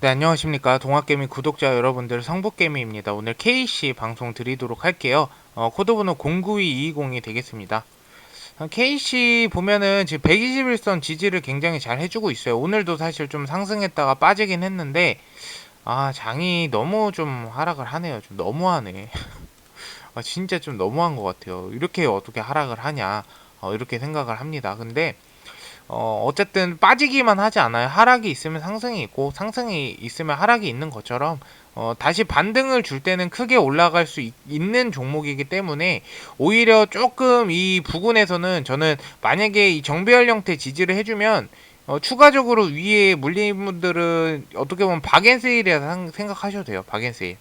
네, 안녕하십니까. 동학개미 구독자 여러분들, 성북개미입니다. 오늘 KC 방송 드리도록 할게요. 코드번호 092220이 되겠습니다. KC 보면은 지금 121선 지지를 굉장히 잘 해주고 있어요. 오늘도 사실 좀 상승했다가 빠지긴 했는데, 장이 너무 좀 하락을 하네요. 좀 너무하네. 진짜 좀 너무한 것 같아요. 이렇게 어떻게 하락을 하냐. 이렇게 생각을 합니다. 근데, 어쨌든 빠지기만 하지 않아요. 하락이 있으면 상승이 있고 상승이 있으면 하락이 있는 것처럼 다시 반등을 줄 때는 크게 올라갈 수 있는 종목이기 때문에 오히려 조금 이 부근에서는 저는 만약에 이 정배열 형태 지지를 해주면 추가적으로 위에 물린 분들은 어떻게 보면 박앤세일이라 생각하셔도 돼요. 박앤세일.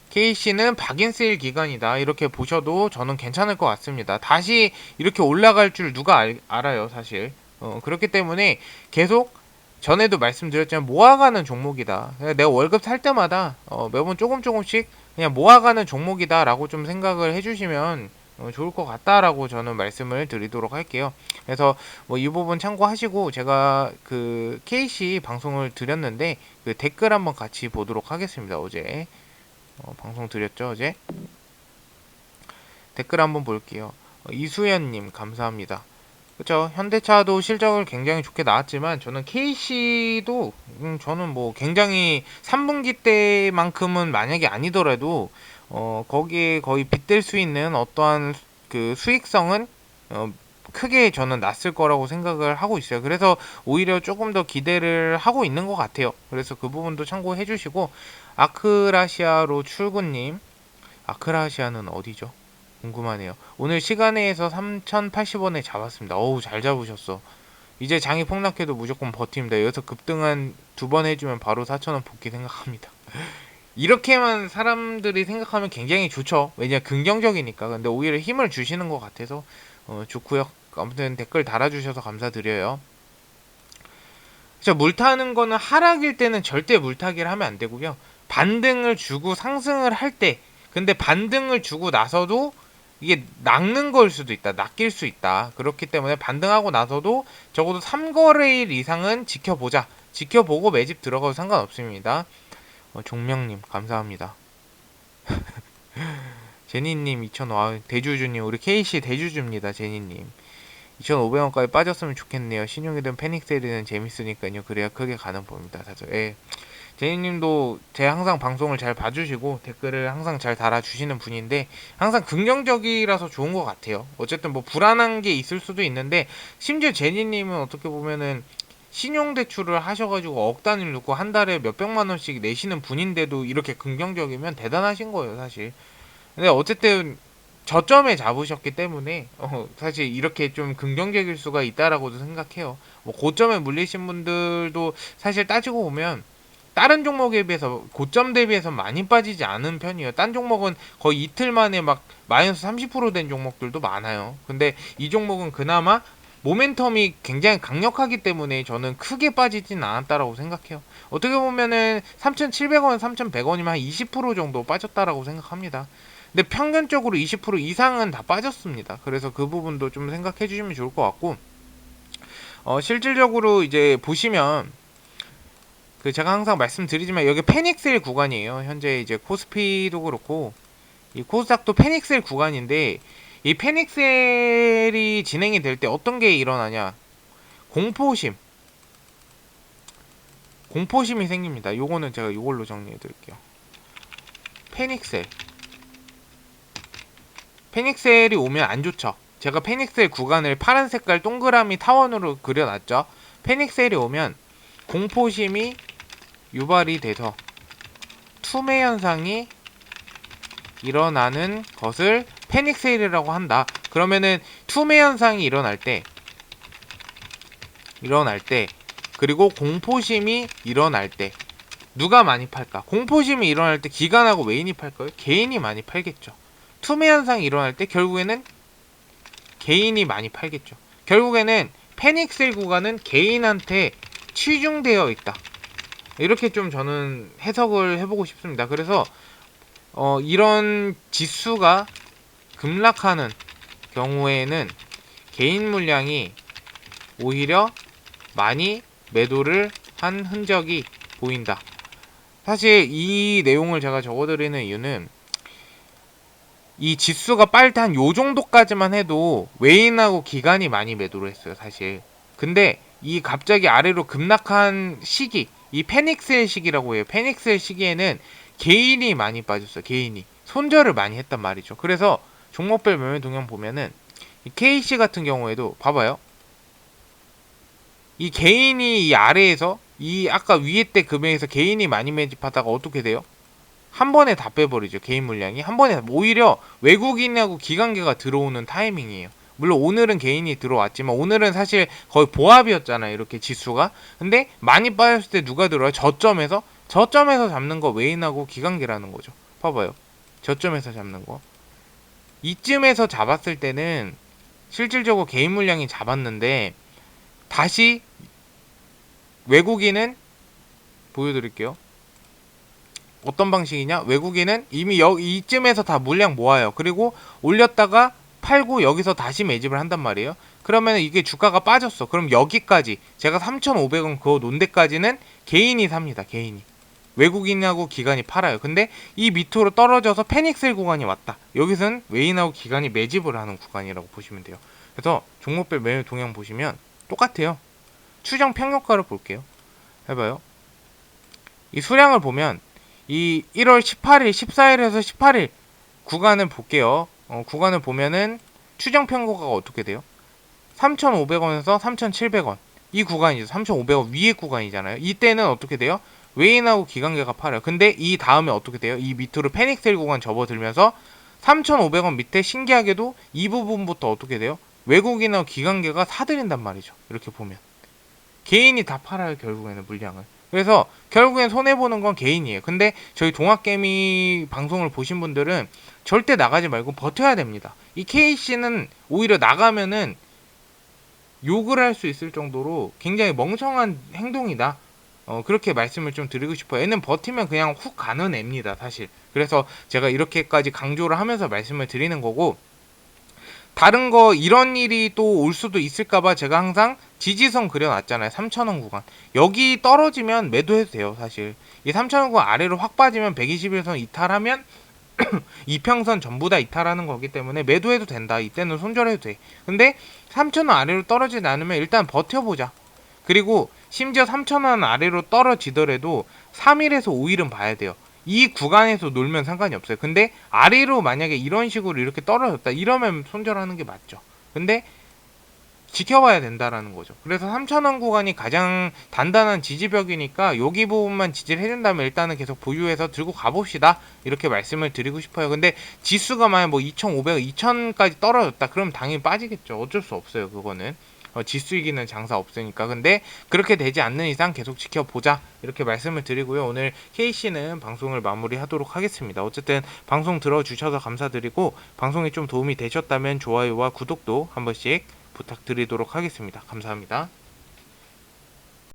KC는 박앤세일 기간이다 이렇게 보셔도 저는 괜찮을 것 같습니다. 다시 이렇게 올라갈 줄 누가 알아요 사실. 그렇기 때문에 계속 전에도 말씀드렸지만 모아가는 종목이다. 내가 월급 살 때마다 매번 조금씩 그냥 모아가는 종목이다 라고 좀 생각을 해주시면 좋을 것 같다라고 저는 말씀을 드리도록 할게요. 그래서 뭐 이 부분 참고하시고 제가 그 KC 방송을 드렸는데 그 댓글 한번 같이 보도록 하겠습니다. 어제 방송 드렸죠 어제. 댓글 한번 볼게요. 이수연님 감사합니다. 그쵸, 현대차도 실적을 굉장히 좋게 나왔지만 저는 KC도 저는 뭐 굉장히 3분기 때만큼은 만약에 아니더라도 거기에 거의 빗댈 수 있는 어떠한 그 수익성은 크게 저는 났을 거라고 생각을 하고 있어요. 그래서 오히려 조금 더 기대를 하고 있는 것 같아요. 그래서 그 부분도 참고해 주시고, 아크라시아로 출근님, 아크라시아는 어디죠? 궁금하네요. 오늘 시간에서 3080원에 잡았습니다. 어우, 잘 잡으셨어. 이제 장이 폭락해도 무조건 버팁니다. 여기서 급등한 두 번 해주면 바로 4,000원 복귀 생각합니다. 이렇게만 사람들이 생각하면 굉장히 좋죠. 왜냐, 긍정적이니까. 근데 오히려 힘을 주시는 것 같아서 좋고요. 아무튼 댓글 달아주셔서 감사드려요. 자, 물타는 거는 하락일 때는 절대 물타기를 하면 안 되고요. 반등을 주고 상승을 할 때, 근데 반등을 주고 나서도 이게 낚는 걸 수도 있다. 낚일 수 있다. 그렇기 때문에 반등하고 나서도 적어도 3거래일 이상은 지켜보자. 지켜보고 매집 들어가도 상관없습니다. 종명님 감사합니다. 제니님 2,000원. 대주주님, 우리 KC 대주주입니다. 제니님 2,500원까지 빠졌으면 좋겠네요. 신용이든 패닉셀이든 재밌으니까요. 그래야 크게 가는 법입니다. 사실. 예. 제니님도 제 항상 방송을 잘 봐주시고 댓글을 항상 잘 달아주시는 분인데 항상 긍정적이라서 좋은 것 같아요. 어쨌든 뭐 불안한 게 있을 수도 있는데 심지어 제니님은 어떻게 보면은 신용대출을 하셔가지고 억 단위를 넣고 한 달에 몇백만 원씩 내시는 분인데도 이렇게 긍정적이면 대단하신 거예요, 사실. 근데 어쨌든 저점에 잡으셨기 때문에 사실 이렇게 좀 긍정적일 수가 있다라고도 생각해요. 뭐 고점에 물리신 분들도 사실 따지고 보면 다른 종목에 비해서 고점 대비해서 많이 빠지지 않은 편이에요. 딴 종목은 거의 이틀 만에 막 마이너스 30%된 종목들도 많아요. 근데 이 종목은 그나마 모멘텀이 굉장히 강력하기 때문에 저는 크게 빠지진 않았다라고 생각해요. 어떻게 보면은 3,700원, 3,100원이면 한 20% 정도 빠졌다라고 생각합니다. 근데 평균적으로 20% 이상은 다 빠졌습니다. 그래서 그 부분도 좀 생각해 주시면 좋을 것 같고, 실질적으로 이제 보시면 그 제가 항상 말씀드리지만 여기 패닉셀 구간이에요. 현재 이제 코스피도 그렇고 이 코스닥도 패닉셀 구간인데 이 패닉셀이 진행이 될 때 어떤 게 일어나냐? 공포심, 공포심이 생깁니다. 요거는 제가 요걸로 정리해 드릴게요. 패닉셀, 패닉셀이 오면 안 좋죠. 제가 패닉셀 구간을 파란 색깔 동그라미 타원으로 그려놨죠. 패닉셀이 오면 공포심이 유발이 돼서 투매 현상이 일어나는 것을 패닉세일이라고 한다. 그러면은 투매 현상이 일어날 때 그리고 공포심이 일어날 때 누가 많이 팔까? 공포심이 일어날 때 기관하고 외인이 팔까요? 개인이 많이 팔겠죠. 투매 현상이 일어날 때 결국에는 개인이 많이 팔겠죠. 결국에는 패닉셀 구간은 개인한테 치중되어 있다. 이렇게 좀 저는 해석을 해보고 싶습니다. 그래서 이런 지수가 급락하는 경우에는 개인 물량이 오히려 많이 매도를 흔적이 보인다. 사실 이 내용을 제가 적어드리는 이유는 이 지수가 빨리 한 요 정도까지만 해도 외인하고 기관이 많이 매도를 했어요, 사실. 근데 이 갑자기 아래로 급락한 시기, 이 페닉스의 시기라고 해요. 페닉스의 시기에는 개인이 많이 빠졌어요. 개인이 손절을 많이 했단 말이죠. 그래서 종목별 매매 동향 보면은 이 KC 같은 경우에도 봐봐요. 이 개인이 이 아래에서 이 아까 위에 때 금액에서 개인이 많이 매집하다가 어떻게 돼요? 한 번에 다 빼버리죠. 개인 물량이 한 번에. 오히려 외국인하고 기관계가 들어오는 타이밍이에요. 물론 오늘은 개인이 들어왔지만 오늘은 사실 거의 보합이었잖아요. 이렇게 지수가. 근데 많이 빠졌을 때 누가 들어와요? 저점에서 잡는 거 외인하고 기관계라는 거죠. 봐봐요. 저점에서 잡는 거. 이쯤에서 잡았을 때는 실질적으로 개인 물량이 잡았는데 다시 외국인은 보여드릴게요. 어떤 방식이냐? 외국인은 이미 이쯤에서 다 물량 모아요. 그리고 올렸다가 팔고 여기서 다시 매집을 한단 말이에요. 그러면 이게 주가가 빠졌어. 그럼 여기까지 제가 3,500원 그거 논 데까지는 개인이 삽니다. 개인이. 외국인하고 기관이 팔아요. 근데 이 밑으로 떨어져서 페닉셀 구간이 왔다. 여기서는 외인하고 기관이 매집을 하는 구간이라고 보시면 돼요. 그래서 종목별 매매 동향 보시면 똑같아요. 추정 평균가를 볼게요. 해봐요. 이 수량을 보면 이 1월 18일, 14일에서 18일 구간을 볼게요. 구간을 보면은 추정 평균가가 어떻게 돼요? 3,500원에서 3,700원. 이 구간이죠. 3,500원 위에 구간이잖아요. 이때는 어떻게 돼요? 외인하고 기관계가 팔아요. 근데 이 다음에 어떻게 돼요? 이 밑으로 페닉셀 구간 접어들면서 3,500원 밑에 신기하게도 이 부분부터 어떻게 돼요? 외국인하고 기관계가 사들인단 말이죠. 이렇게 보면. 개인이 다 팔아요. 결국에는 물량을. 그래서 결국엔 손해보는 건 개인이에요. 근데 저희 동학개미 방송을 보신 분들은 절대 나가지 말고 버텨야 됩니다. 이 KC는 오히려 나가면은 욕을 할 수 있을 정도로 굉장히 멍청한 행동이다. 그렇게 말씀을 좀 드리고 싶어요. 얘는 버티면 그냥 훅 가는 애입니다, 사실. 그래서 제가 이렇게까지 강조를 하면서 말씀을 드리는 거고, 다른 거 이런 일이 또 올 수도 있을까봐 제가 항상 지지선 그려놨잖아요. 3,000원 구간. 여기 떨어지면 매도해도 돼요, 사실. 이 3,000원 구간 아래로 확 빠지면 121선 이탈하면 이평선 전부 다 이탈하는 거기 때문에 매도해도 된다. 이때는 손절해도 돼. 근데 3,000원 아래로 떨어지지 않으면 일단 버텨보자. 그리고 심지어 3,000원 아래로 떨어지더라도 3일에서 5일은 봐야 돼요. 이 구간에서 놀면 상관이 없어요. 근데 아래로 만약에 이런 식으로 이렇게 떨어졌다 이러면 손절하는 게 맞죠. 근데 지켜봐야 된다라는 거죠. 그래서 3,000원 구간이 가장 단단한 지지벽이니까 여기 부분만 지지를 해준다면 일단은 계속 보유해서 들고 가봅시다. 이렇게 말씀을 드리고 싶어요. 근데 지수가 만약 뭐 2,500, 2,000까지 떨어졌다. 그럼 당연히 빠지겠죠. 어쩔 수 없어요. 그거는. 지수 이기는 장사 없으니까. 근데 그렇게 되지 않는 이상 계속 지켜보자. 이렇게 말씀을 드리고요. 오늘 KC는 방송을 마무리하도록 하겠습니다. 어쨌든 방송 들어주셔서 감사드리고 방송이 좀 도움이 되셨다면 좋아요와 구독도 한 번씩 부탁드리도록 하겠습니다. 감사합니다.